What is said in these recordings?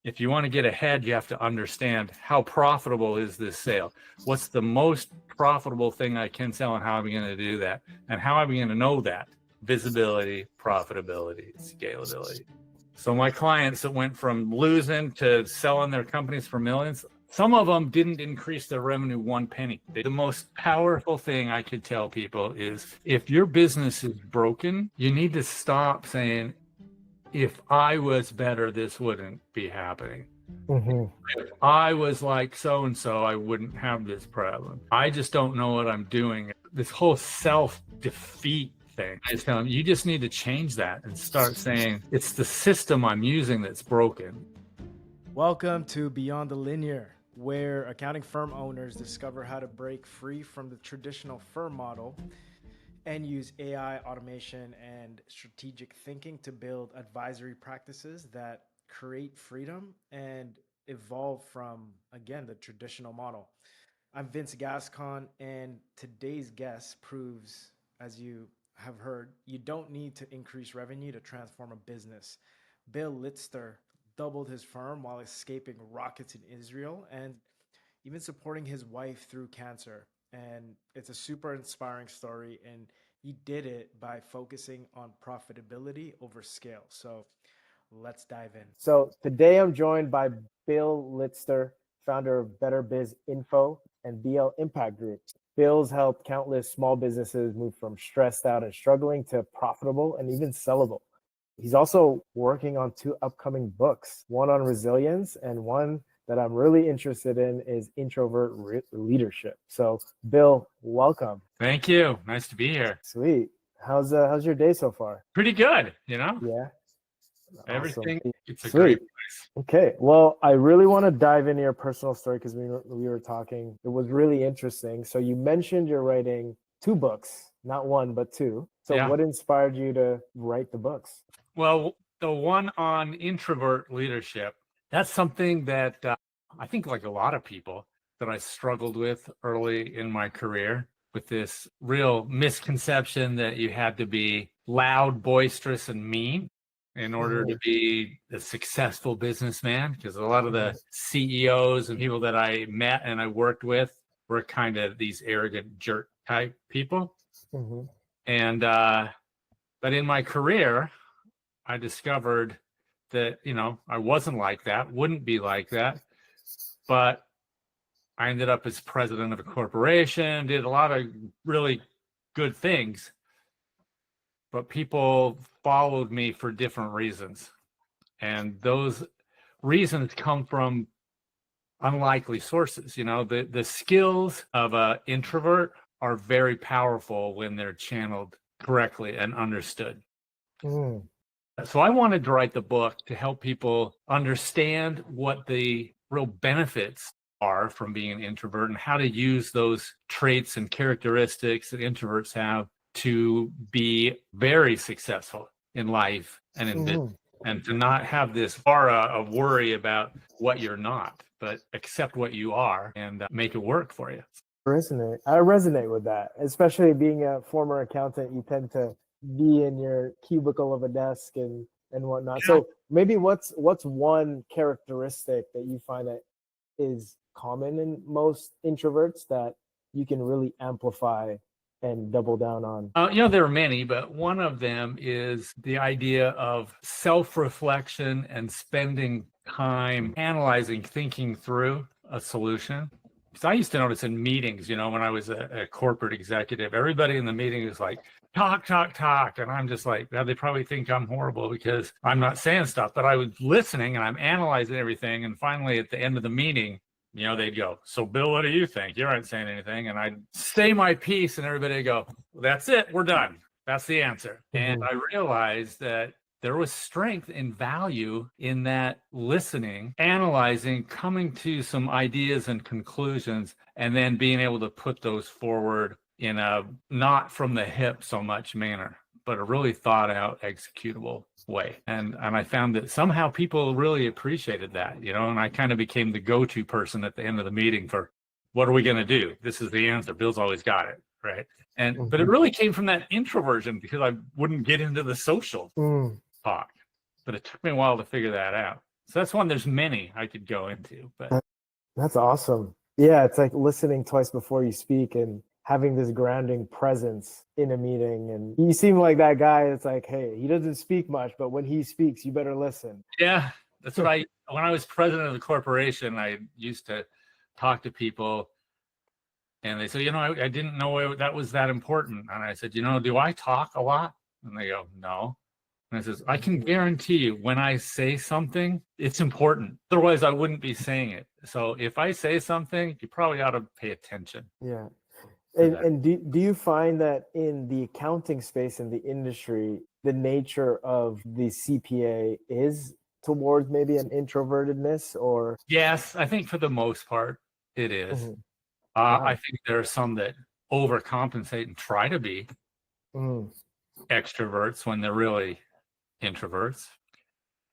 if you want to get ahead, you have to understand how profitable is this sale? What's the most profitable thing I can sell, and how am I going to do that? And how am I going to know that? Visibility, profitability, scalability. So my clients that went from losing to selling their companies for millions, some of them didn't increase their revenue 1 penny. The most powerful thing I could tell people is if your business is broken, you need to stop saying, if I was better, this wouldn't be happening. If I was like so-and-so, I wouldn't have this problem. I just don't know what I'm doing. This whole self-defeat thing, I just tell them, you just need to change that and start saying, it's the system I'm using that's broken. Welcome to Beyond the Linear, where accounting firm owners discover how to break free from the traditional firm model and use AI, automation, and strategic thinking to build advisory practices that create freedom and evolve from, again, the traditional model. I'm Vince Gascon, and today's guest proves, as you have heard, you don't need to increase revenue to transform a business. Bill Litster doubled his firm while escaping rockets in Israel and even supporting his wife through cancer. And it's a super inspiring story, and he did it by focusing on profitability over scale. So let's dive in. So today I'm joined by Bill Litster, founder of Better Biz Info and BL Impact Group. Bill's helped countless small businesses move from stressed out and struggling to profitable and even sellable. He's also working on 2 upcoming books, one on resilience and one that I'm really interested in is introvert leadership. So Bill, welcome. Thank you. Nice to be here. Sweet. How's your day so far? Pretty good, you know? Yeah. Everything. Awesome. It's a Sweet. great place. Okay. Well, I really want to dive into your personal story because we were talking. It was really interesting. So you mentioned you're writing 2 books, not 1, but 2. So Yeah. What inspired you to write the books? Well, the one on introvert leadership, that's something that I think, like a lot of people, that I struggled with early in my career, with this real misconception that you had to be loud, boisterous, and mean in order to be a successful businessman. Because a lot of the CEOs and people that I met and I worked with were kind of these arrogant jerk type people. And but in my career, I discovered that, I wasn't like that, wouldn't be like that. But I ended up as president of a corporation, did a lot of really good things. But people followed me for different reasons. And those reasons come from unlikely sources. The skills of an introvert are very powerful when they're channeled correctly and understood. So I wanted to write the book to help people understand what the real benefits are from being an introvert and how to use those traits and characteristics that introverts have to be very successful in life and in business, and to not have this aura of worry about what you're not, but accept what you are and make it work for you. I resonate with that, especially being a former accountant. You tend to be in your cubicle of a desk and whatnot. Yeah. So maybe what's one characteristic that you find that is common in most introverts that you can really amplify and double down on? There are many, but one of them is the idea of self-reflection and spending time analyzing, thinking through a solution. Because I used to notice in meetings, when I was a corporate executive, everybody in the meeting is like, talk. And I'm just like, they probably think I'm horrible because I'm not saying stuff, but I was listening and I'm analyzing everything. And finally, at the end of the meeting, they'd go, so Bill, what do you think? You aren't saying anything. And I'd say my piece and everybody would go, well, that's it. We're done. That's the answer. And I realized that there was strength and value in that listening, analyzing, coming to some ideas and conclusions, and then being able to put those forward in a not from the hip so much manner, but a really thought out, executable way. And I found that somehow people really appreciated that, and I kind of became the go-to person at the end of the meeting for, what are we going to do? This is the answer. Bill's always got it, right? But it really came from that introversion because I wouldn't get into the social talk. But it took me a while to figure that out. So that's one. There's many I could go into, but That's awesome. Yeah, it's like listening twice before you speak and having this grounding presence in a meeting. And you seem like that guy that's like, hey, he doesn't speak much, but when he speaks, you better listen. yeah, that's what when I was president of the corporation, I used to talk to people and they say, I didn't know that was that important. And I said, do I talk a lot? And they go, no. And I says, I can guarantee you when I say something, it's important. Otherwise, I wouldn't be saying it. So if I say something, you probably ought to pay attention. Yeah. And do you find that in the accounting space in the industry, the nature of the CPA is towards maybe an introvertedness or? Yes, I think for the most part, it is. Mhm. I think there are some that overcompensate and try to be extroverts when they're really introverts.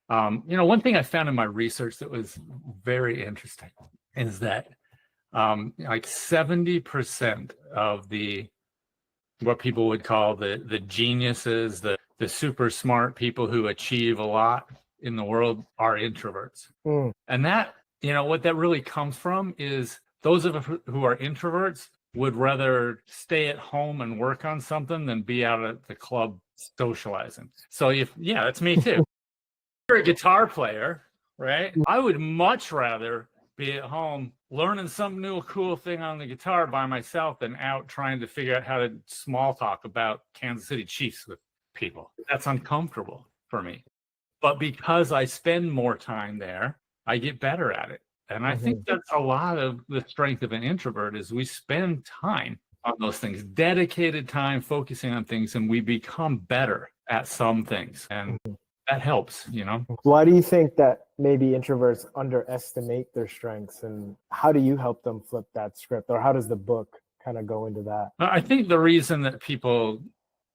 One thing I found in my research that was very interesting is that like 70% of what people would call the geniuses, the super smart people who achieve a lot in the world are introverts. And that, what that really comes from is those of us who are introverts would rather stay at home and work on something than be out at the club socializing. So that's me too. You're a guitar player, right? I would much rather be at home learning some new cool thing on the guitar by myself than out trying to figure out how to small talk about Kansas City Chiefs with people. That's uncomfortable for me. But because I spend more time there, I get better at it. And I think that's a lot of the strength of an introvert is we spend time on those things, dedicated time focusing on things, and we become better at some things. And that helps, Why do you think that maybe introverts underestimate their strengths, and how do you help them flip that script, or how does the book kind of go into that? I think the reason that people,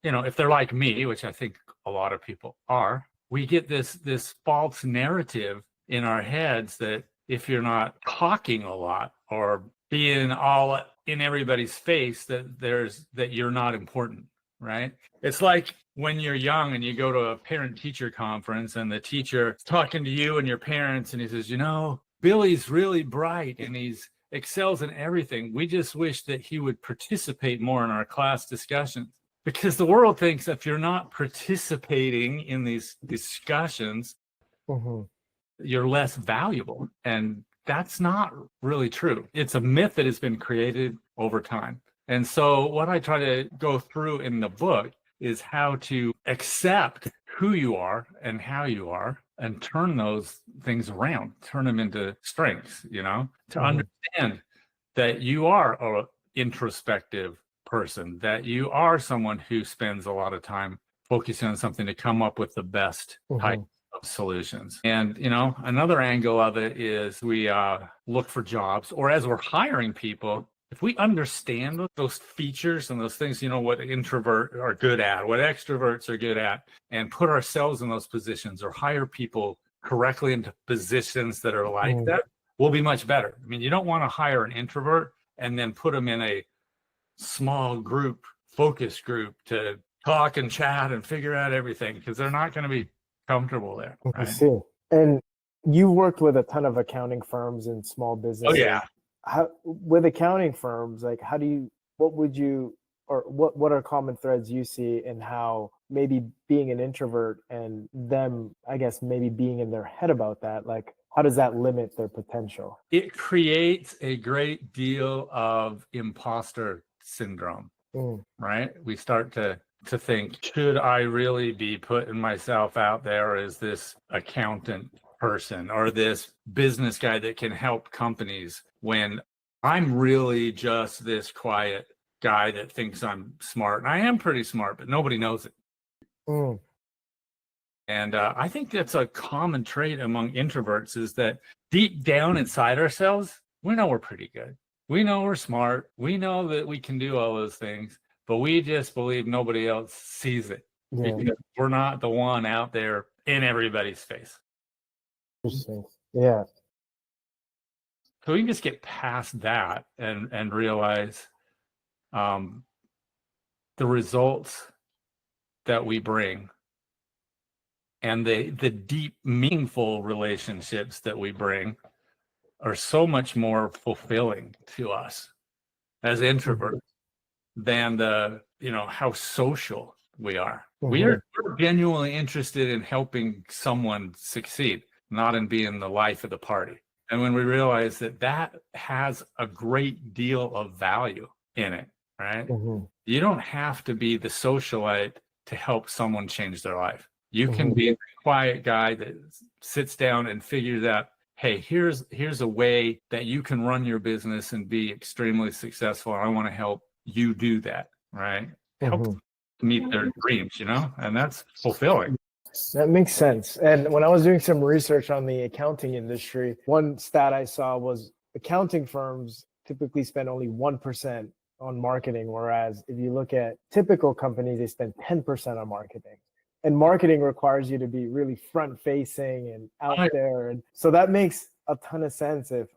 if they're like me, which I think a lot of people are, we get this false narrative in our heads that if you're not talking a lot or being all in everybody's face, that you're not important, right? It's like when you're young and you go to a parent-teacher conference and the teacher is talking to you and your parents and he says, Billy's really bright and he's excels in everything. We just wish that he would participate more in our class discussions. Because the world thinks if you're not participating in these discussions, you're less valuable. And that's not really true. It's a myth that has been created over time. And so what I try to go through in the book is how to accept who you are and how you are and turn those things around, turn them into strengths, to understand that you are an introspective person, that you are someone who spends a lot of time focusing on something to come up with the best type of solutions. And, another angle of it is we look for jobs, or as we're hiring people, if we understand those features and those things, what introverts are good at, what extroverts are good at, and put ourselves in those positions or hire people correctly into positions that are like that, we'll be much better. I mean, you don't want to hire an introvert and then put them in a small group, focus group to talk and chat and figure out everything because they're not going to be comfortable there. Right? I see. And you worked with a ton of accounting firms and small businesses. Oh, yeah. With accounting firms, like what are common threads you see in how maybe being an introvert and them, I guess, maybe being in their head about that, like how does that limit their potential? It creates a great deal of imposter syndrome, right? We start to think, should I really be putting myself out there as this accountant person or this business guy that can help companies when I'm really just this quiet guy that thinks I'm smart? And I am pretty smart, but nobody knows it. And I think that's a common trait among introverts is that deep down inside ourselves, we know we're pretty good. We know we're smart. We know that we can do all those things, but we just believe nobody else sees it because we're not the one out there in everybody's face. Interesting. Yeah. So we can just get past that and realize the results that we bring And the deep, meaningful relationships that we bring are so much more fulfilling to us as introverts than how social we are. We're genuinely interested in helping someone succeed, not in being the life of the party. And when we realize that that has a great deal of value in it, right? You don't have to be the socialite to help someone change their life. You can be a quiet guy that sits down and figures out, hey, here's a way that you can run your business and be extremely successful. I want to help you do that, right? Help them meet their dreams, and that's fulfilling. That makes sense. And when I was doing some research on the accounting industry, one stat I saw was accounting firms typically spend only 1% on marketing, whereas if you look at typical companies, they spend 10% on marketing. And marketing requires you to be really front facing and out there. And so that makes a ton of sense if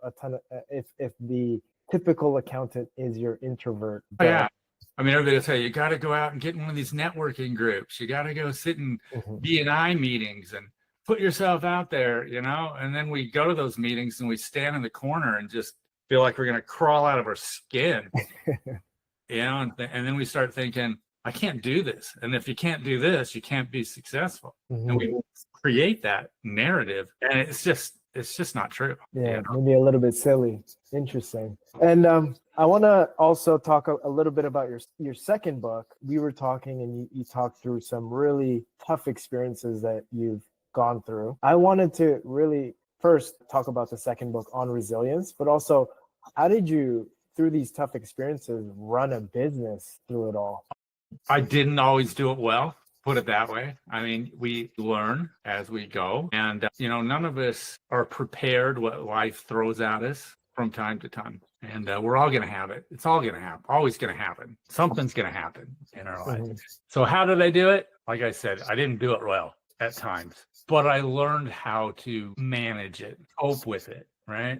the typical accountant is your introvert. Yeah. I mean, everybody will tell you got to go out and get in one of these networking groups. You got to go sit in B&I meetings and put yourself out there, and then we go to those meetings and we stand in the corner and just feel like we're going to crawl out of our skin, and then we start thinking, I can't do this. And if you can't do this, you can't be successful. And we create that narrative, and it's just not true. Yeah, maybe a little bit silly. Interesting. And I want to also talk a little bit about your second book. We were talking and you talked through some really tough experiences that you've gone through. I wanted to really first talk about the second book on resilience, but also how did you, through these tough experiences, run a business through it all? I didn't always do it well. Put it that way. I mean, we learn as we go, and none of us are prepared what life throws at us from time to time, and we're all going to have it. It's all going to happen. Always going to happen. Something's going to happen in our life. So how did I do it? Like I said, I didn't do it well at times, but I learned how to manage it, cope with it, right?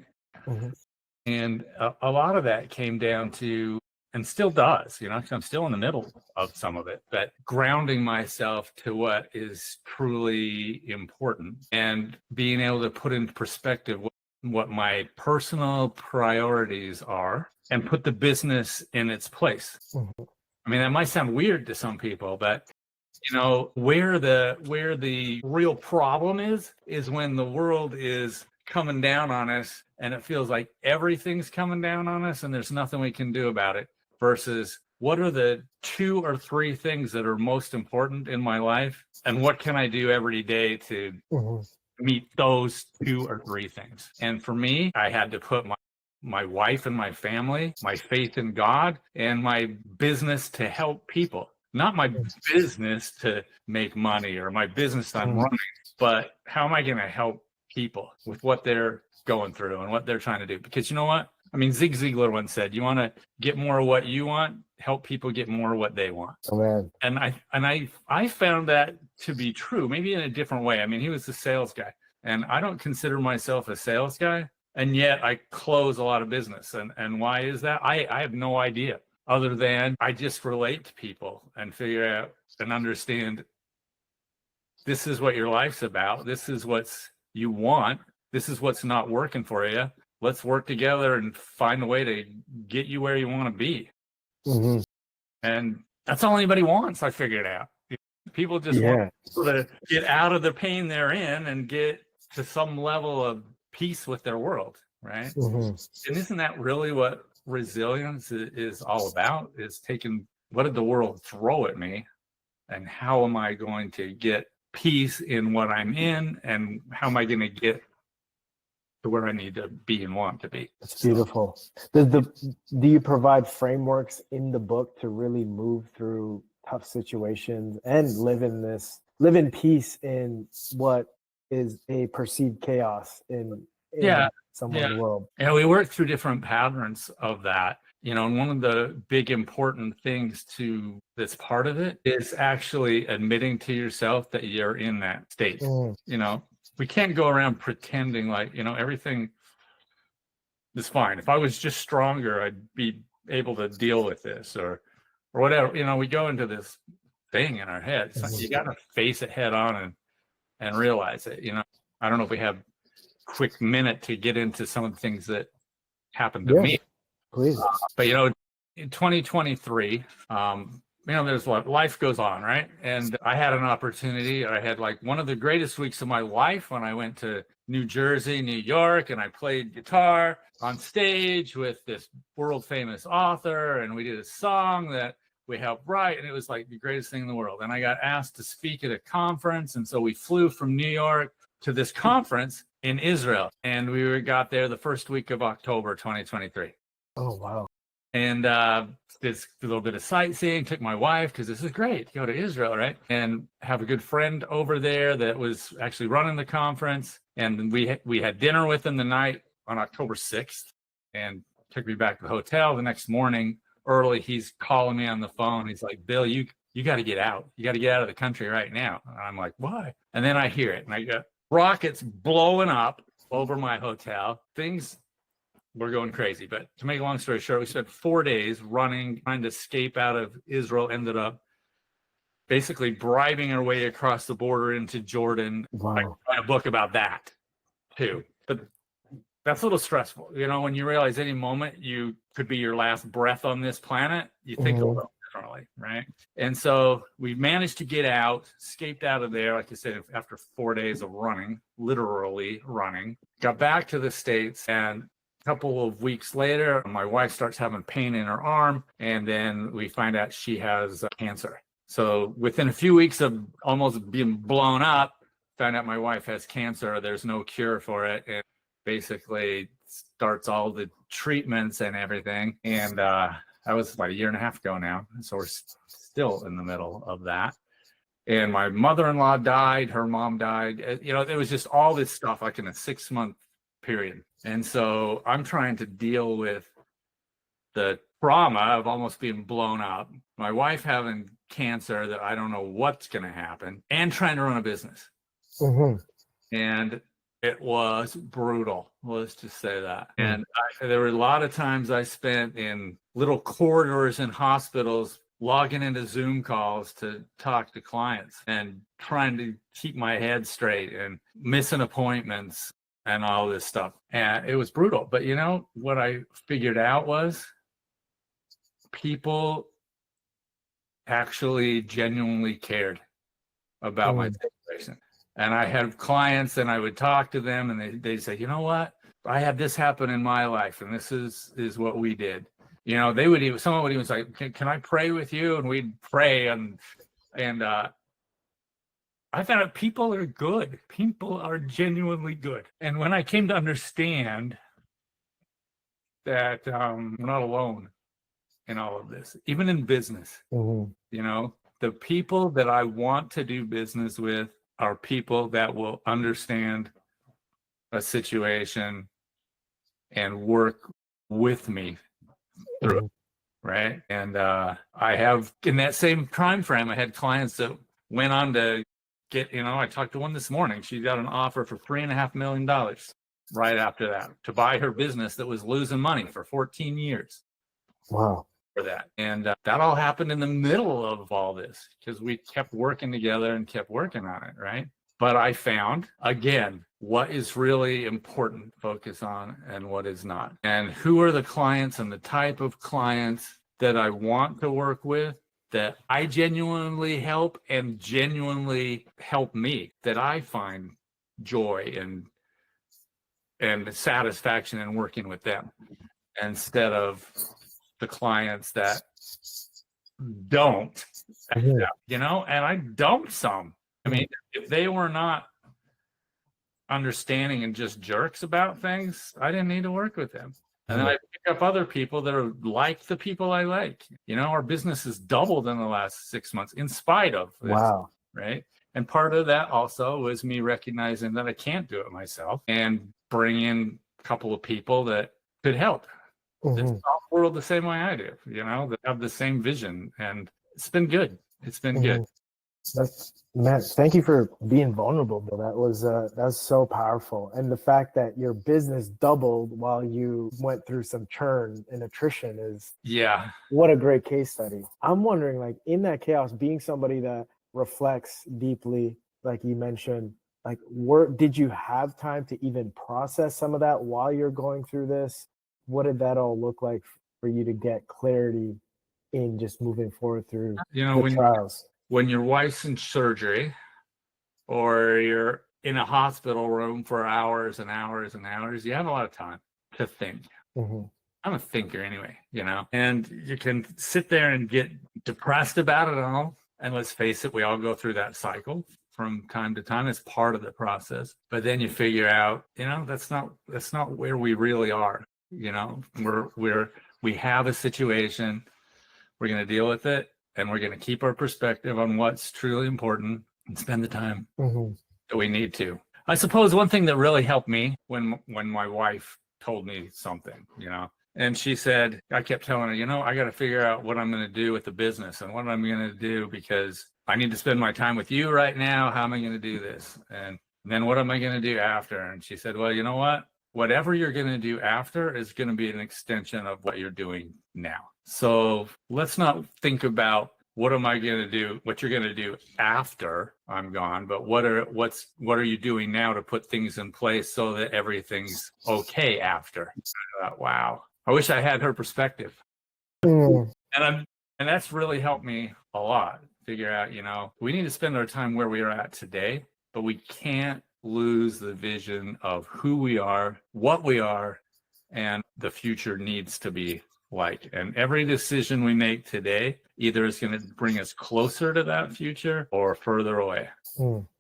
And a lot of that came down to, and still does, 'cause I'm still in the middle of some of it, but grounding myself to what is truly important and being able to put into perspective what my personal priorities are and put the business in its place. I mean, that might sound weird to some people, but where the real problem is when the world is coming down on us and it feels like everything's coming down on us and there's nothing we can do about it, versus what are the 2 or 3 things that are most important in my life and what can I do every day to meet those 2 or 3 things. And for me, I had to put my wife and my family, my faith in God, and my business to help people. Not my business to make money or my business I'm running, but how am I going to help people with what they're going through and what they're trying to do? Because you know what? I mean, Zig Ziglar once said, you want to get more of what you want, help people get more of what they want. Oh, man. And I found that to be true, maybe in a different way. I mean, he was the sales guy, and I don't consider myself a sales guy, and yet I close a lot of business. And why is that? I have no idea, other than I just relate to people and figure out and understand this is what your life's about. This is what you want. This is what's not working for you. Let's work together and find a way to get you where you want to be. And that's all anybody wants, I figured out. People just want to get out of the pain they're in and get to some level of peace with their world, right? And isn't that really what resilience is all about? Is taking what did the world throw at me and how am I going to get peace in what I'm in, and how am I going to get to where I need to be and want to be? That's beautiful. Do you provide frameworks in the book to really move through tough situations and live in peace in what is a perceived chaos in someone's world? And we work through different patterns of that. And one of the big important things that's part of it is actually admitting to yourself that you're in that state. We can't go around pretending like, everything is fine. If I was just stronger, I'd be able to deal with this or whatever. We go into this thing in our heads. You got to face it head on and and realize it. I don't know if we have a quick minute to get into some of the things that happened to me. Please. But in 2023, there's what life goes on, right? And I had an opportunity. I had like one of the greatest weeks of my life when I went to New Jersey, New York, and I played guitar on stage with this world famous author, and we did a song that we helped write, and it was like the greatest thing in the world. And I got asked to speak at a conference, and so we flew from New York to this conference in Israel, and we got there the first week of October 2023. Oh, wow. And did a little bit of sightseeing, took my wife, because this is great, go to Israel, right? And have a good friend over there that was actually running the conference. And we had dinner with him the night on October 6th, and took me back to the hotel the next morning early. He's calling me on the phone. He's like, Bill, you got to get out. You got to get out of the country right now. And I'm like, why? And then I hear it, and I got rockets blowing up over my hotel. Things were going crazy. But to make a long story short, we spent 4 days running, trying to escape out of Israel, ended up basically bribing our way across the border into Jordan. Wow. I write a book about that too. But that's a little stressful. When you realize any moment you could be your last breath on this planet, you think a little differently, right? And so we managed to get out, escaped out of there, like I said, after 4 days of running, literally running, got back to the States, and couple of weeks later, my wife starts having pain in her arm, and then we find out she has cancer. So within a few weeks of almost being blown up, found out my wife has cancer. There's no cure for it, and basically starts all the treatments and everything. And that was about 1.5 years ago now, so we're still in the middle of that. And my mother-in-law died, her mom died. It was just all this stuff like in a 6-month period. And so I'm trying to deal with the trauma of almost being blown up, my wife having cancer that I don't know what's going to happen, and trying to run a business. And it was brutal. Let's just say that. And there were a lot of times I spent in little corridors in hospitals, logging into Zoom calls to talk to clients and trying to keep my head straight and missing appointments and all this stuff. And it was brutal. But what I figured out was people actually genuinely cared about my situation. And I had clients, and I would talk to them, and they'd say, you know what? I had this happen in my life, and this is what we did. Someone would even say, can I pray with you? And we'd pray, and I found out people are good. People are genuinely good. And when I came to understand that we're not alone in all of this, even in business, the people that I want to do business with are people that will understand a situation and work with me through it, right? And I have, in that same time frame, I had clients that went on to get, I talked to one this morning. She got an offer for $3.5 million right after that to buy her business that was losing money for 14 years. Wow. For that. And that all happened in the middle of all this because we kept working together and kept working on it, right? But I found, again, what is really important to focus on and what is not. And who are the clients and the type of clients that I want to work with, that I genuinely help and genuinely help me, that I find joy and satisfaction in working with them, instead of the clients that don't, and I dumped some. I mean, if they were not understanding and just jerks about things, I didn't need to work with them. And then I pick up other people that are like the people I like. Our business has doubled in the last 6 months in spite of this, right? And part of that also was me recognizing that I can't do it myself and bring in a couple of people that could help. That saw the world the same way I do, that have the same vision. And it's been good. It's been good. Matt, thank you for being vulnerable, Bill. That was so powerful. And the fact that your business doubled while you went through some churn and attrition is what a great case study. I'm wondering, like, in that chaos, being somebody that reflects deeply, like you mentioned, Like, did you have time to even process some of that while you're going through this? What did that all look like for you to get clarity in just moving forward through the trials? When your wife's in surgery or you're in a hospital room for hours and hours and hours, you have a lot of time to think. I'm a thinker anyway, and you can sit there and get depressed about it all. And let's face it, we all go through that cycle from time to time. It's part of the process. But then you figure out, that's not where we really are. We have a situation, we're going to deal with it, and we're going to keep our perspective on what's truly important and spend the time that we need to. I suppose one thing that really helped me when my wife told me something, and she said, I kept telling her, I got to figure out what I'm going to do with the business and what I'm going to do, because I need to spend my time with you right now. How am I going to do this? And then what am I going to do after? And she said, well, you know what? Whatever you're going to do after is going to be an extension of what you're doing now. So let's not think about what am I going to do, what you're going to do after I'm gone, but what are you doing now to put things in place so that everything's okay after? I thought, wow, I wish I had her perspective. And that's really helped me a lot. Figure out, we need to spend our time where we are at today, but we can't lose the vision of who we are, what we are, and the future needs to be like. And every decision we make today either is going to bring us closer to that future or further away.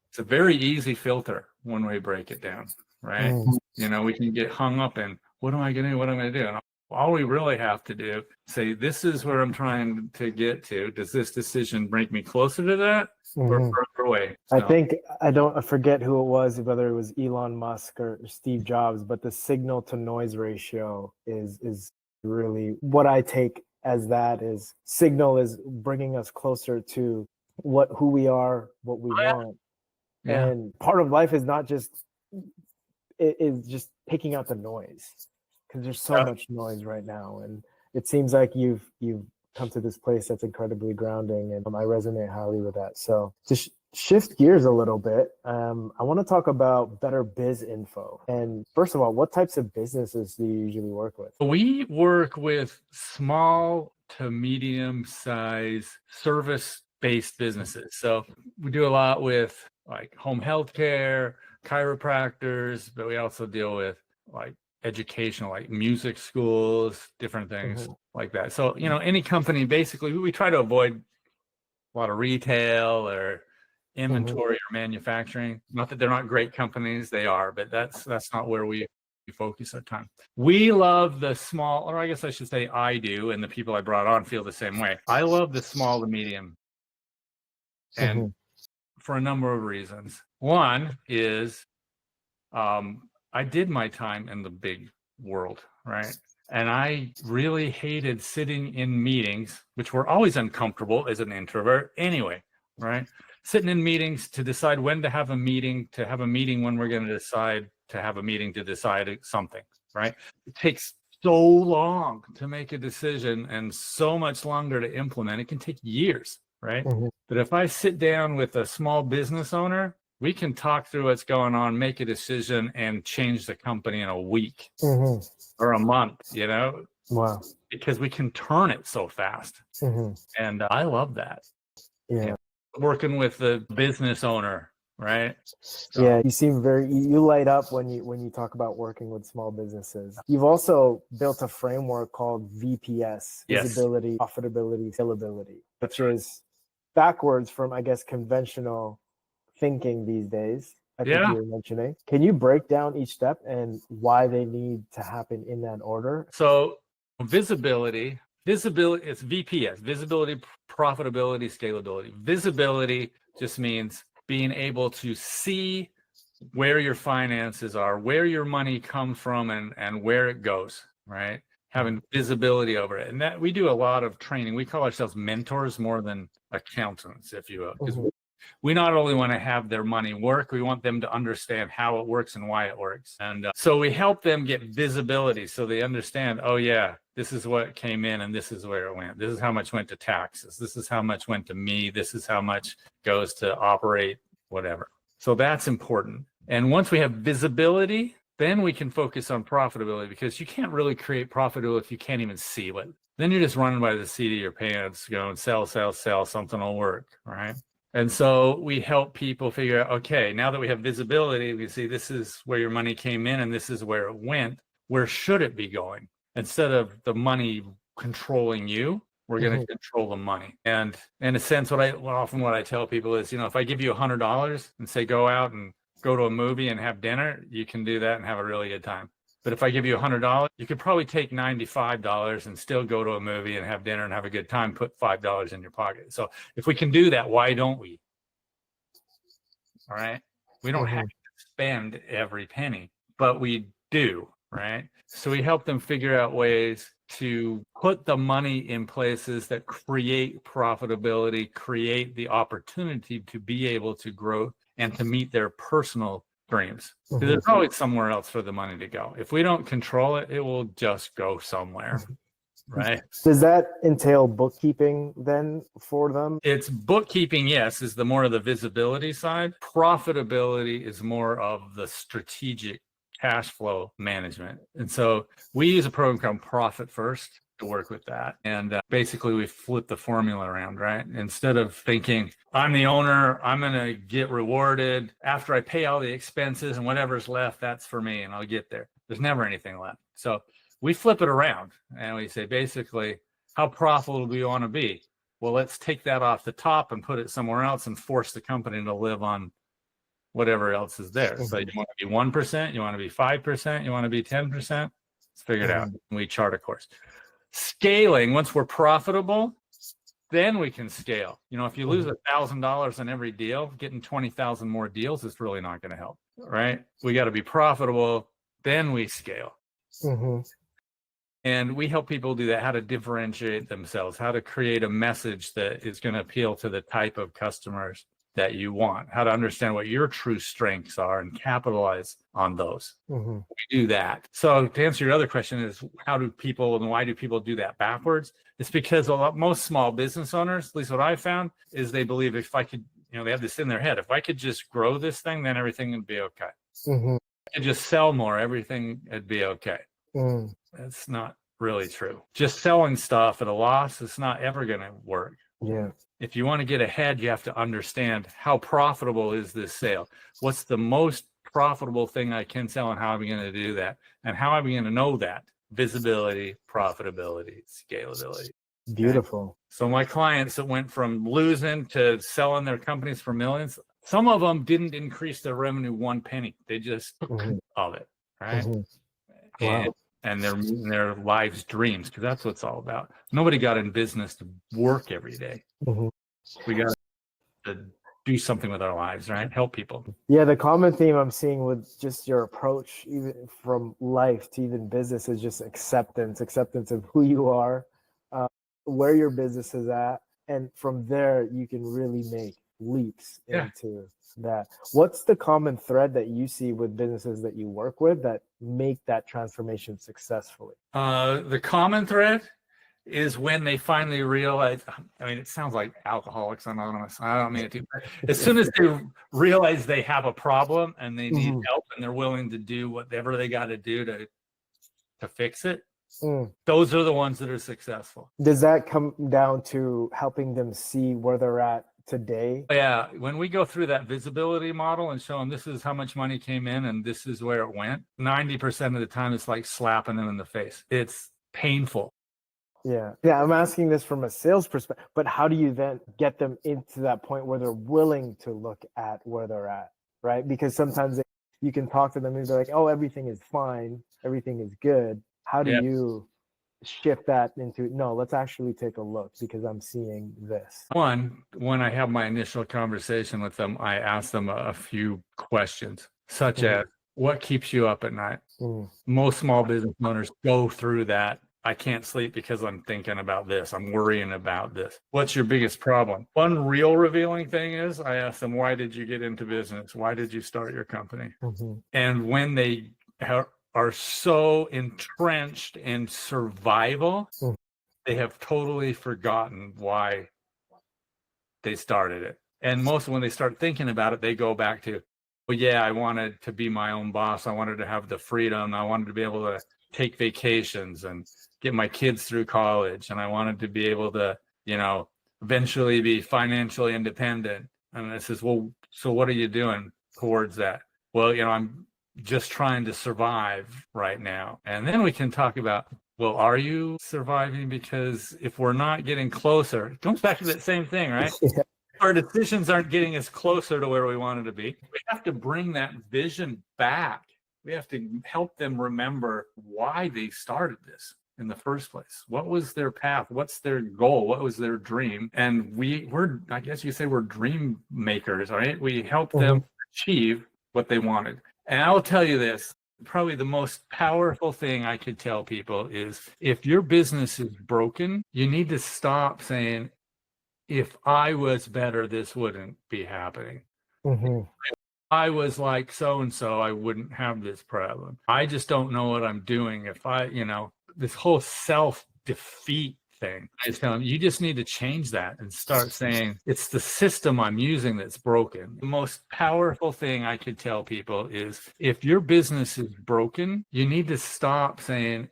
It's a very easy filter when we break it down, right? We can get hung up in what am I going to do? What am I going to do? And all we really have to do, say, this is where I'm trying to get to. Does this decision bring me closer to that or further away? So, I forget who it was, whether it was Elon Musk or Steve Jobs, but the signal to noise ratio is really what I take as that is signal is bringing us closer to who we are, what we want. Yeah. And part of life is not just, it is just picking out the noise, because there's so much noise right now. And it seems like you've come to this place that's incredibly grounding, and I resonate highly with that. So to shift gears a little bit, I want to talk about better biz info. And first of all, what types of businesses do you usually work with? We work with small to medium size service-based businesses. So we do a lot with like home healthcare, chiropractors, but we also deal with like educational, like music schools, different things like that. So, any company, basically, we try to avoid a lot of retail or inventory or manufacturing. Not that they're not great companies, they are, but that's not where we focus our time. We love the small, or I guess I should say I do, and the people I brought on feel the same way. I love the small to medium, and for a number of reasons. One is I did my time in the big world, right? And I really hated sitting in meetings, which were always uncomfortable as an introvert anyway, right? Sitting in meetings to decide when to have a meeting, when we're going to decide to have a meeting to decide something, right? It takes so long to make a decision and so much longer to implement. It can take years, right? But if I sit down with a small business owner, we can talk through what's going on, make a decision, and change the company in a week or a month, Wow. Because we can turn it so fast. And I love that. Yeah. Working with the business owner, right? So, yeah, you seem you light up when you talk about working with small businesses. You've also built a framework called VPS, Visibility Profitability Scalability, which is backwards from, I guess, conventional thinking these days. I think you were mentioning. Can you break down each step and why they need to happen in that order? So visibility, it's VPS, Visibility Profitability Scalability. Visibility just means being able to see where your finances are, where your money comes from, and where it goes, right? Having visibility over it. And that we do a lot of training. We call ourselves mentors more than accountants, if you will, because we not only want to have their money work, we want them to understand how it works and why it works. And so we help them get visibility so they understand, oh yeah, this is what came in and this is where it went. This is how much went to taxes. This is how much went to me. This is how much goes to operate whatever. So that's important. And once we have visibility, then we can focus on profitability, because you can't really create profitability if you can't even see it. Then you're just running by the seat of your pants, going sell, something will work, right? And so we help people figure out, okay, now that we have visibility, we see this is where your money came in and this is where it went. Where should it be going? Instead of the money controlling you, we're going to control the money. And in a sense, what I tell people is, if I give you $100 and say, go out and go to a movie and have dinner, you can do that and have a really good time. But if I give you $100, you could probably take $95 and still go to a movie and have dinner and have a good time, put $5 in your pocket. So if we can do that, why don't we? All right. We don't have to spend every penny, but we do, right? So we help them figure out ways to put the money in places that create profitability, create the opportunity to be able to grow and to meet their personal dreams. There's always somewhere else for the money to go. If we don't control it, it will just go somewhere. Right. Does that entail bookkeeping then for them? It's bookkeeping, yes, is the more of the visibility side. Profitability is more of the strategic cash flow management. And so we use a program called Profit First to work with that. And basically we flip the formula around, right? Instead of thinking, I'm the owner, I'm going to get rewarded after I pay all the expenses and whatever's left, that's for me and I'll get there. There's never anything left. So we flip it around and we say, basically, how profitable do you want to be? Well, let's take that off the top and put it somewhere else and force the company to live on whatever else is there. So you want to be 1%, you want to be 5%, you want to be 10%. Let's figure it out. We chart a course. Scaling, once we're profitable, then we can scale. If you lose $1,000 on every deal, getting 20,000 more deals is really not going to help, right? We got to be profitable, then we scale. And we help people do that, how to differentiate themselves, how to create a message that is going to appeal to the type of customers that you want, how to understand what your true strengths are and capitalize on those. We do that. So to answer your other question is, how do people and why do people do that backwards? It's because most small business owners, at least what I found, is they believe if I could, they have this in their head, if I could just grow this thing, then everything would be okay. If I could just sell more, everything would be okay. That's not really true. Just selling stuff at a loss, it's not ever going to work. Yeah. If you want to get ahead, you have to understand how profitable is this sale? What's the most profitable thing I can sell and how am I going to do that? And how am I going to know that? Visibility, profitability, scalability. Beautiful. Okay? So my clients that went from losing to selling their companies for millions, some of them didn't increase their revenue one penny. They just of it, right? Wow. And their lives' dreams, because that's what it's all about. Nobody got in business to work every day. We got to do something with our lives, right? Help people. Yeah, the common theme I'm seeing with just your approach, even from life to even business, is just acceptance of who you are, where your business is at. And from there, you can really make leaps into that. What's the common thread that you see with businesses that you work with that make that transformation successfully? The common thread is when they finally realize, it sounds like Alcoholics Anonymous. I don't mean it to. As soon as they realize they have a problem and they need help and they're willing to do whatever they got to do to fix it, those are the ones that are successful. Does that come down to helping them see where they're at today? Yeah, when we go through that visibility model and show them this is how much money came in and this is where it went, 90% of the time it's like slapping them in the face. It's painful. Yeah, I'm asking this from a sales perspective, but how do you then get them into that point where they're willing to look at where they're at, right? Because sometimes you can talk to them and they're like, oh, everything is fine, everything is good. How do you shift that into, no, let's actually take a look because I'm seeing this? One, when I have my initial conversation with them, I ask them a few questions, such as, what keeps you up at night? Most small business owners go through that. I can't sleep because I'm thinking about this. I'm worrying about this. What's your biggest problem? One real revealing thing is I ask them, why did you get into business? Why did you start your company? And when they are so entrenched in survival, they have totally forgotten why they started it. And most when they start thinking about it, they go back to, well, yeah, I wanted to be my own boss. I wanted to have the freedom. I wanted to be able to take vacations and get my kids through college. And I wanted to be able to, eventually be financially independent. And I says, well, so what are you doing towards that? Well, I'm just trying to survive right now. And then we can talk about, well, are you surviving? Because if we're not getting closer, it comes back to that same thing, right? Yeah. Our decisions aren't getting us closer to where we wanted to be. We have to bring that vision back. We have to help them remember why they started this in the first place. What was their path? What's their goal? What was their dream? And we're, I guess you say we're dream makers, right? We help them achieve what they wanted. And I will tell you this, probably the most powerful thing I could tell people is if your business is broken, you need to stop saying, if I was better, this wouldn't be happening. If I was like so-and-so, I wouldn't have this problem. I just don't know what I'm doing. If I, this whole self-defeat thing, I was telling you just need to change that and start saying, it's the system I'm using that's broken. The most powerful thing I could tell people is if your business is broken, you need to stop saying,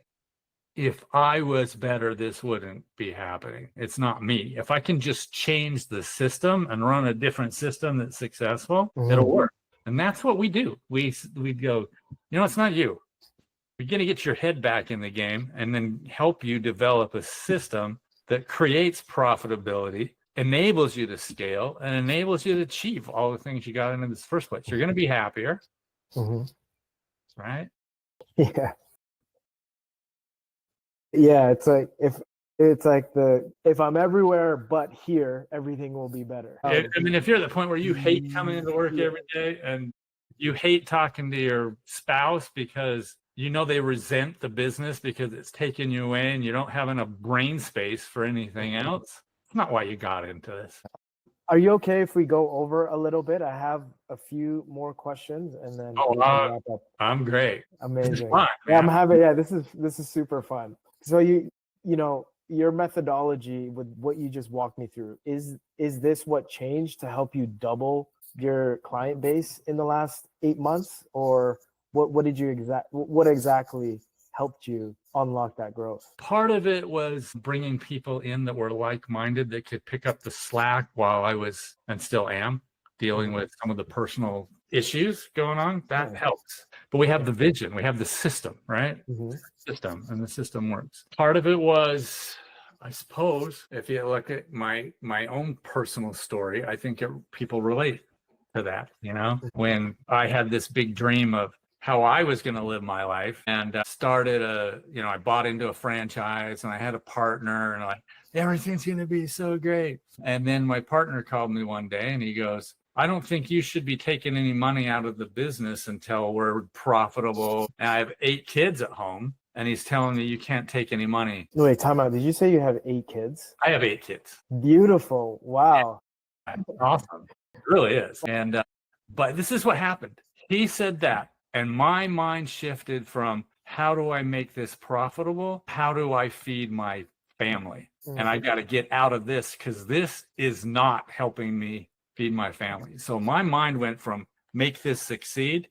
if I was better, this wouldn't be happening. It's not me. If I can just change the system and run a different system that's successful, it'll work. And that's what we do. We go, it's not you. We're going to get your head back in the game and then help you develop a system that creates profitability, enables you to scale, and enables you to achieve all the things you got in this first place. You're going to be happier, right? Yeah. Yeah, it's like if I'm everywhere but here, everything will be better. I mean, if you're at the point where you hate coming into work every day and you hate talking to your spouse because they resent the business because it's taking you away and you don't have enough brain space for anything else, it's not why you got into this. Are you okay if we go over a little bit? I have a few more questions and then we can wrap up. I'm great. Amazing. This is fun, yeah, I'm having this is super fun. So your methodology with what you just walked me through, is this what changed to help you double your client base in the last 8 months? Or what exactly helped you unlock that growth? Part of it was bringing people in that were like-minded that could pick up the slack while I was, and still am, dealing with some of the personal issues going on. That helps. But we have the vision, we have the system, right? System, and the system works. Part of it was, I suppose, if you look at my own personal story, I think people relate to that. When I had this big dream of how I was going to live my life and started I bought into a franchise and I had a partner and everything's going to be so great. And then my partner called me one day and he goes, I don't think you should be taking any money out of the business until we're profitable. And I have 8 kids at home. And he's telling me you can't take any money. Wait, time out. Did you say you have 8 kids? I have 8 kids. Beautiful. Wow. Awesome. It really is. And but this is what happened. He said that. And my mind shifted from how do I make this profitable? How do I feed my family? And I got to get out of this because this is not helping me feed my family. So my mind went from make this succeed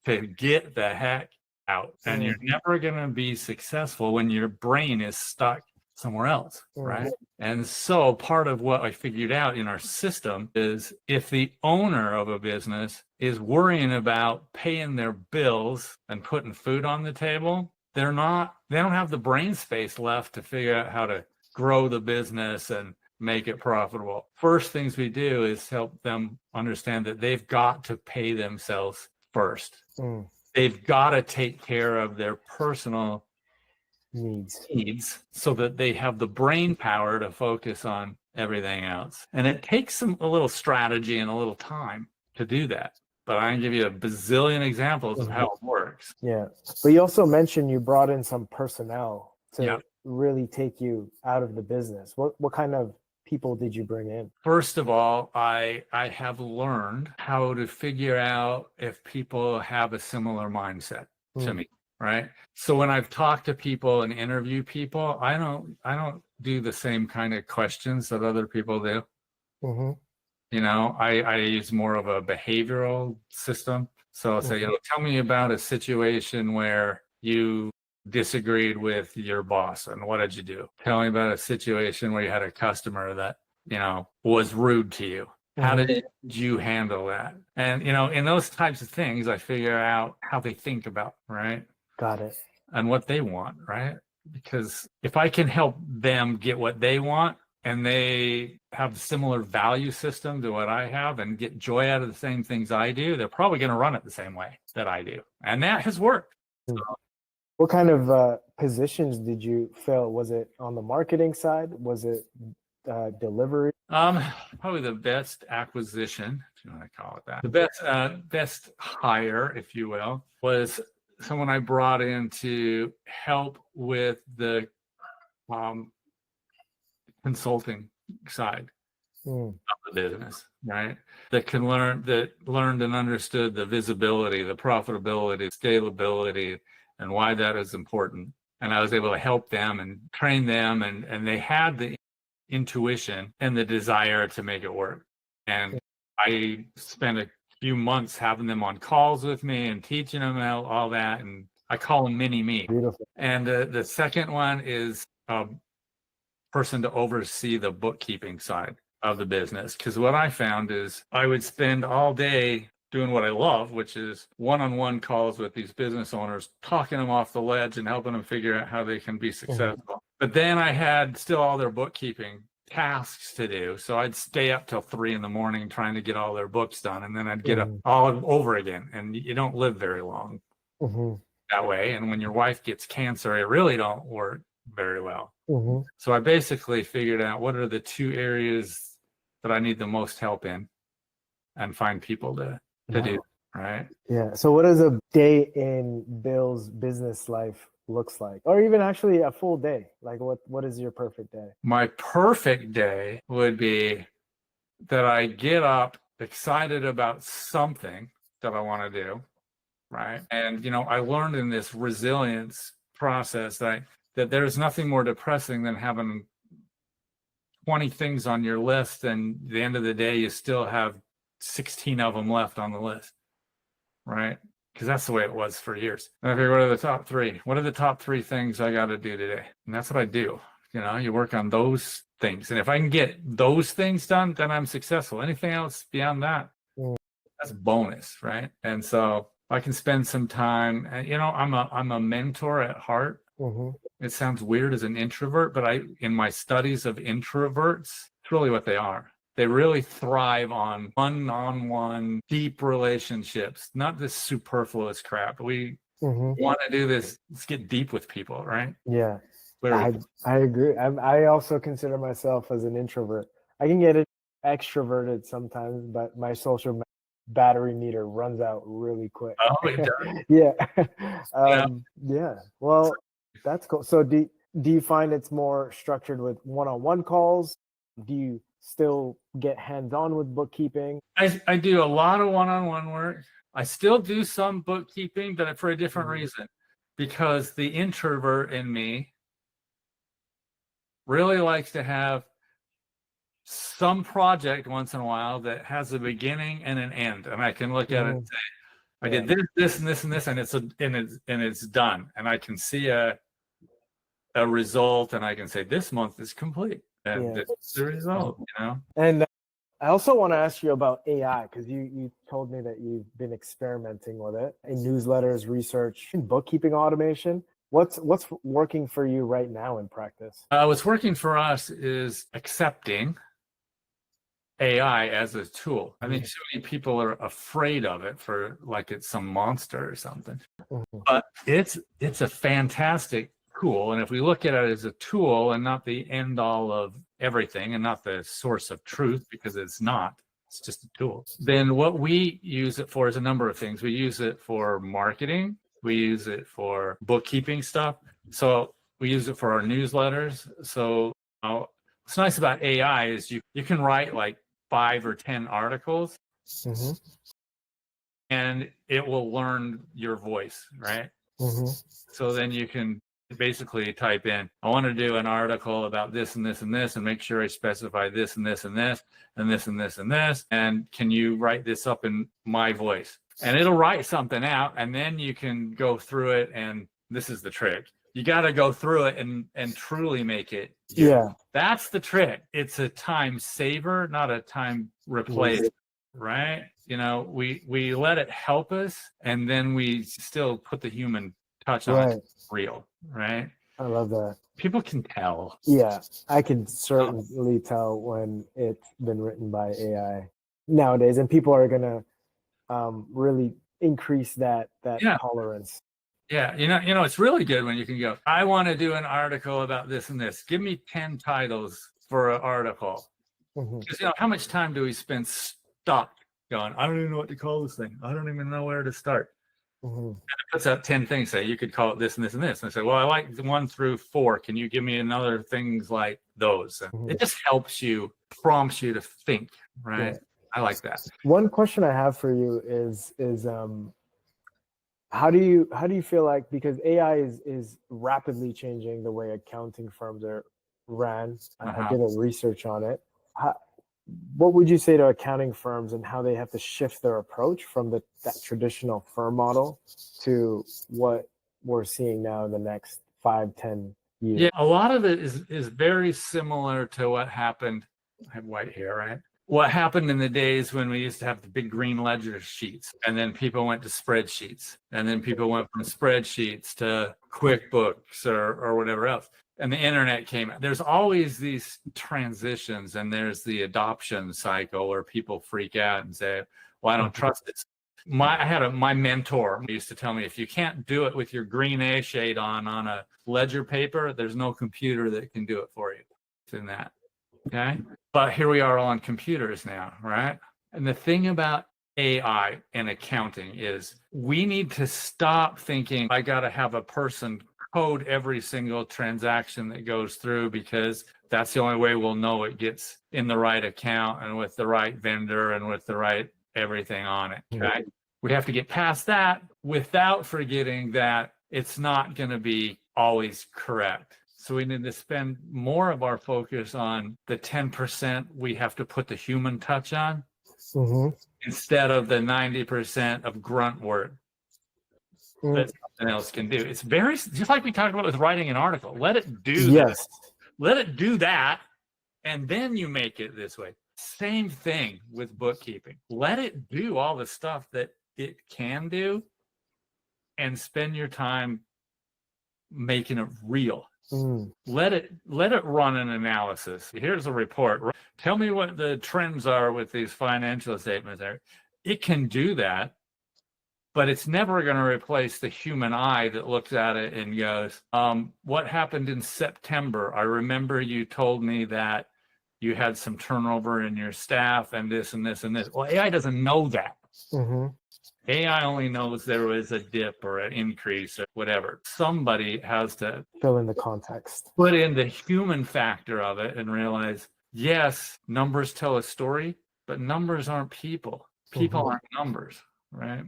to get the heck out. And you're never going to be successful when your brain is stuck somewhere else, right? And so part of what I figured out in our system is if the owner of a business is worrying about paying their bills and putting food on the table, they don't have the brain space left to figure out how to grow the business and make it profitable. First things we do is help them understand that they've got to pay themselves first. They've got to take care of their personal needs so that they have the brain power to focus on everything else. And it takes a little strategy and a little time to do that. But I can give you a bazillion examples of how it works. Yeah. But you also mentioned you brought in some personnel to really take you out of the business. What kind of people did you bring in? First of all, I have learned how to figure out if people have a similar mindset to me, right? So when I've talked to people and interview people, I don't do the same kind of questions that other people do. I use more of a behavioral system. So I'll say, tell me about a situation where you disagreed with your boss and what did you do? Tell me about a situation where you had a customer that, was rude to you. How did you handle that? And, in those types of things, I figure out how they think about, right? Got it. And what they want, right? Because if I can help them get what they want and they have a similar value system to what I have and get joy out of the same things I do, they're probably going to run it the same way that I do. And that has worked. So, what kind of positions did you fill? Was it on the marketing side? Was it delivery? Probably the best acquisition, if you want to call it that. The best hire, if you will, was someone I brought in to help with the consulting side of the business, right? That learned and understood the visibility, the profitability, scalability, and why that is important. And I was able to help them and train them, and they had the intuition and the desire to make it work. And I spent a few months having them on calls with me and teaching them all that. And I call them mini me. Beautiful. And the second one is a person to oversee the bookkeeping side of the business. Because what I found is I would spend all day doing what I love, which is one-on-one calls with these business owners, talking them off the ledge and helping them figure out how they can be successful. But then I had still all their bookkeeping tasks to do. So I'd stay up till 3 a.m. trying to get all their books done. And then I'd get up all over again. And you don't live very long that way. And when your wife gets cancer, it really don't work very well. So I basically figured out what are the 2 areas that I need the most help in and find people to do, right? Yeah. So what does a day in Bill's business life looks like? Or even actually a full day? Like what is your perfect day? My perfect day would be that I get up excited about something that I want to do, right? And, I learned in this resilience process that there's nothing more depressing than having 20 things on your list, and at the end of the day, you still have 16 of them left on the list, right? Because that's the way it was for years. And I figured, what are the top 3? What are the top 3 things I got to do today? And that's what I do. You work on those things. And if I can get those things done, then I'm successful. Anything else beyond that, that's bonus, right? And so I can spend some time, I'm a mentor at heart. It sounds weird as an introvert, but in my studies of introverts, it's really what they are. They really thrive on one-on-one deep relationships, not this superfluous crap. We want to do this. Let's get deep with people, right? Yeah, I agree. I also consider myself as an introvert. I can get extroverted sometimes, but my social battery meter runs out really quick. Oh, it does. Yeah. Yeah. Well, that's cool. So do you find it's more structured with one-on-one calls? Do you still get hands-on with bookkeeping? I do a lot of one-on-one work. I still do some bookkeeping, but for a different reason, because the introvert in me really likes to have some project once in a while that has a beginning and an end, and I can look at it and say, I did this and this and this, and it's done, and I can see a result, and I can say this month is complete, and it's the result, And I also want to ask you about AI, because you told me that you've been experimenting with it in newsletters, research, and bookkeeping automation. What's working for you right now in practice? What's working for us is accepting AI as a tool. I think so many people are afraid of it for like it's some monster or something. But it's a fantastic tool. And if we look at it as a tool and not the end all of everything and not the source of truth, because it's not, it's just a tool, then what we use it for is a number of things. We use it for marketing. We use it for bookkeeping stuff. So we use it for our newsletters. So what's nice about AI is you can write like 5 or 10 articles and it will learn your voice, right? So then you can basically type in, I want to do an article about this and this and this, and make sure I specify this and this and this and this and this and this. And can you write this up in my voice? And it'll write something out, and then you can go through it. And this is the trick. You got to go through it and truly make it. Yeah. That's the trick. It's a time saver, not a time replacer, right? You know, we let it help us, and then we still put the human touch on it. Real, right? I love that. People can tell. Yeah, I can certainly tell when it's been written by AI nowadays, and people are gonna really increase that tolerance. Yeah, you know, it's really good when you can go, I want to do an article about this and this. Give me 10 titles for an article. Because you know, how much time do we spend stuck going, I don't even know what to call this thing. I don't even know where to start. And it puts out 10 things, say you could call it this and this and this. And I say, well, I like 1 through 4. Can you give me another things like those? And it just helps you, prompts you to think, right? Yeah. I like that. One question I have for you is how do you feel like, because AI is rapidly changing the way accounting firms are ran. I did a research on it. What would you say to accounting firms and how they have to shift their approach from that traditional firm model to what we're seeing now in the next 5-10 years? Yeah, a lot of it is very similar to what happened. I have white hair, right? What happened in the days when we used to have the big green ledger sheets, and then people went to spreadsheets, and then people went from spreadsheets to QuickBooks or whatever else. And the internet came out. There's always these transitions, and there's the adoption cycle where people freak out and say, well, I don't trust it. My mentor used to tell me, if you can't do it with your green A shade on a ledger paper, there's no computer that can do it for you. It's in that. Okay. But here we are on computers now, right? And the thing about AI and accounting is we need to stop thinking, I got to have a person code every single transaction that goes through, because that's the only way we'll know it gets in the right account and with the right vendor and with the right everything on it. Okay. We have to get past that without forgetting that it's not going to be always correct. So we need to spend more of our focus on the 10% we have to put the human touch on instead of the 90% of grunt work that something else can do. It's very, just like we talked about with writing an article. Let it do this. Let it do that, and then you make it this way. Same thing with bookkeeping. Let it do all the stuff that it can do, and spend your time making it real. Let it run an analysis. Here's a report. Tell me what the trends are with these financial statements there. It can do that, but it's never going to replace the human eye that looks at it and goes, what happened in September? I remember you told me that you had some turnover in your staff and this and this and this. Well, AI doesn't know that. AI only knows there was a dip or an increase or whatever. Somebody has to fill in the context, put in the human factor of it, and realize, yes, numbers tell a story, but numbers aren't people. People aren't numbers, right?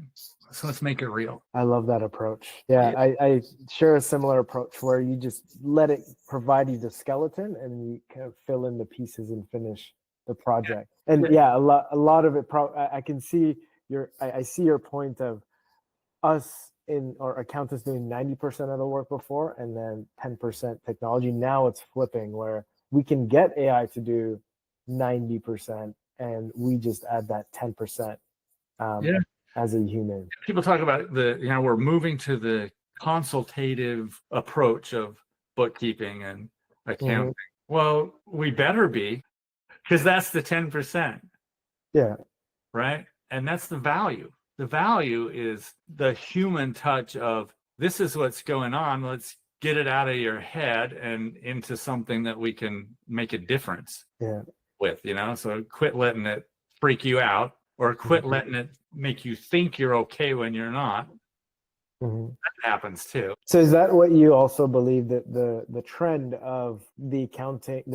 So let's make it real. I love that approach. Yeah, I share a similar approach where you just let it provide you the skeleton and you kind of fill in the pieces and finish the project. And yeah, a lot of it, I can see I see your point of us or accountants doing 90% of the work before and then 10% technology. Now it's flipping where we can get AI to do 90% and we just add that 10% as a human. People talk about we're moving to the consultative approach of bookkeeping and accounting. Well, we better be, because that's the 10%. Yeah. Right. And that's the value. The value is the human touch of, this is what's going on. Let's get it out of your head and into something that we can make a difference with, So quit letting it freak you out, or quit letting it make you think you're okay when you're not. That happens too. So is that what you also believe, that the trend of the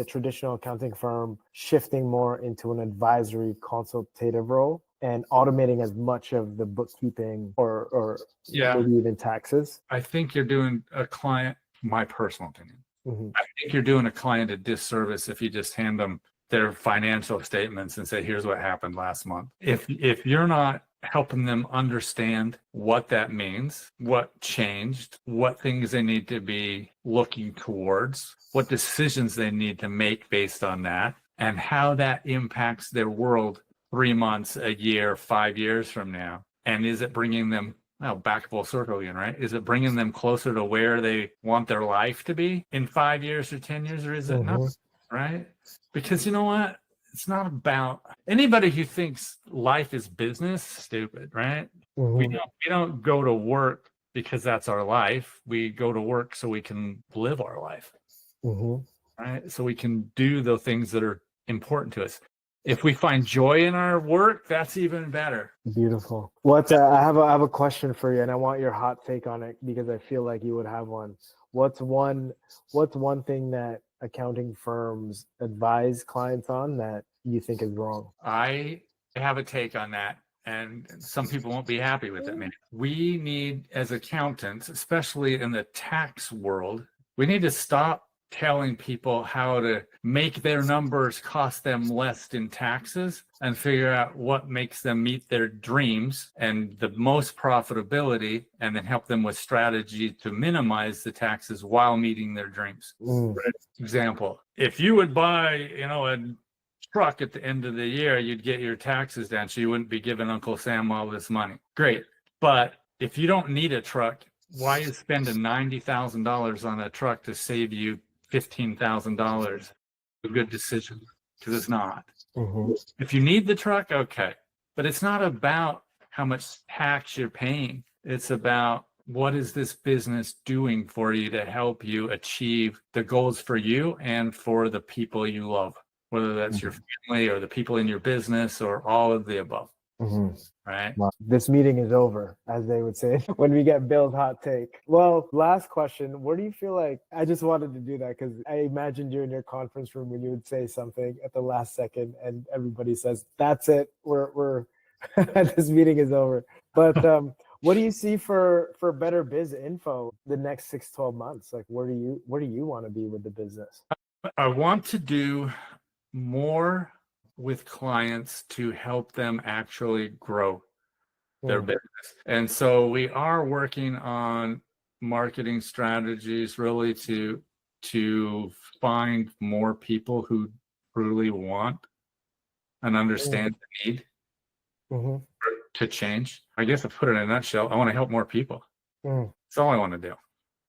traditional accounting firm shifting more into an advisory consultative role and automating as much of the bookkeeping or maybe even taxes? I think you're doing a client my personal opinion. Mm-hmm. I think you're doing a client a disservice if you just hand them their financial statements and say, here's what happened last month. If you're not helping them understand what that means, what changed, what things they need to be looking towards, what decisions they need to make based on that, and how that impacts their world 3 months, a year, 5 years from now. And is it bringing them back full circle again, right? Is it bringing them closer to where they want their life to be in 5 years or 10 years, or is it not, right? Because you know what? It's not about anybody who thinks life is business, stupid, right? We don't go to work because that's our life. We go to work so we can live our life, right? So we can do the things that are important to us. If we find joy in our work, that's even better. Beautiful. I have a question for you, and I want your hot take on it because I feel like you would have one. What's one thing that accounting firms advise clients on that you think is wrong? I have a take on that, and some people won't be happy with it. Maybe we need, as accountants, especially in the tax world, we need to stop telling people how to make their numbers cost them less in taxes and figure out what makes them meet their dreams and the most profitability, and then help them with strategy to minimize the taxes while meeting their dreams. For example, if you would buy, a truck at the end of the year, you'd get your taxes down so you wouldn't be giving Uncle Sam all this money. Great. But if you don't need a truck, why you spending $90,000 on a truck to save you $15,000? A good decision, because it's not. If you need the truck, okay. But it's not about how much tax you're paying. It's about what is this business doing for you to help you achieve the goals for you and for the people you love, whether that's your family or the people in your business or all of the above. Right. Well, this meeting is over, as they would say when we get Bill's hot take. Well, last question. Where do you feel like, I just wanted to do that because I imagined you in your conference room when you would say something at the last second and everybody says, that's it. We're this meeting is over. But what do you see for Better Biz Info the next 6-12 months? Like, where do you want to be with the business? I want to do more with clients to help them actually grow their business. And so we are working on marketing strategies really to find more people who truly want and understand the need to change. I guess I put it in a nutshell, I want to help more people. That's all I want to do.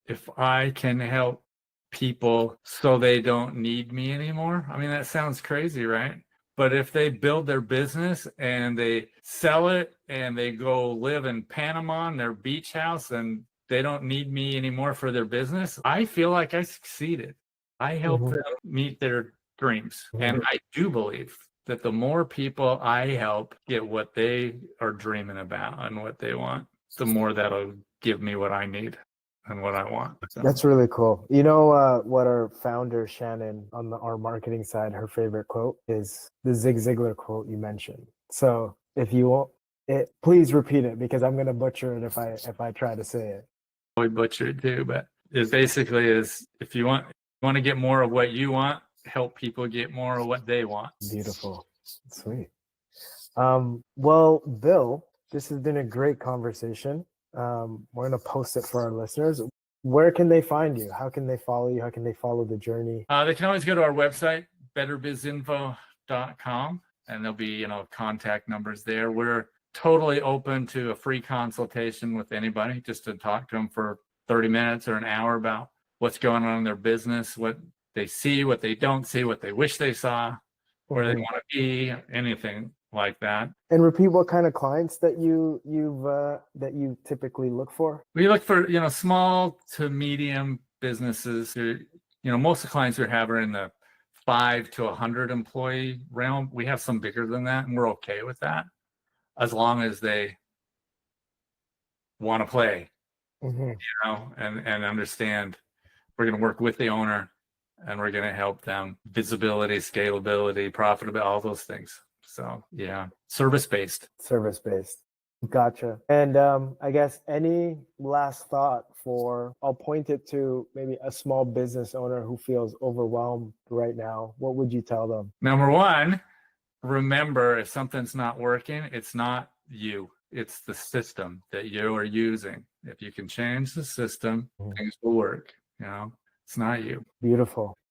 If I can help people so they don't need me anymore, I mean, that sounds crazy, right? But if they build their business and they sell it and they go live in Panama in their beach house and they don't need me anymore for their business, I feel like I succeeded. I helped them meet their dreams. And I do believe that the more people I help get what they are dreaming about and what they want, the more that'll give me what I need and what I want. So. That's really cool. You know what our founder, Shannon, on our marketing side, her favorite quote is the Zig Ziglar quote you mentioned. So if you want it, please repeat it because I'm going to butcher it if I try to say it. I butcher it too, but it basically is, if you want to get more of what you want, help people get more of what they want. Beautiful. Sweet. Well, Bill, this has been a great conversation. We're going to post it for our listeners. Where can they find you? How can they follow you? How can they follow the journey? They can always go to our website, betterbizinfo.com, and there'll be, contact numbers there. We're totally open to a free consultation with anybody, just to talk to them for 30 minutes or an hour about what's going on in their business, what they see, what they don't see, what they wish they saw, where they want to be, anything like that. And repeat what kind of clients that you typically look for. We look for small to medium businesses. Most of the clients we have are in the 5 to 100 employee realm. We have some bigger than that, and we're okay with that as long as they want to play, and understand we're going to work with the owner and we're going to help them visibility, scalability, profitability, all those things. So yeah, service-based. Gotcha. And I guess any last thought for, I'll point it to maybe a small business owner who feels overwhelmed right now. What would you tell them? Number one, remember if something's not working, it's not you, it's the system that you are using. If you can change the system, things will work. It's not you. Beautiful.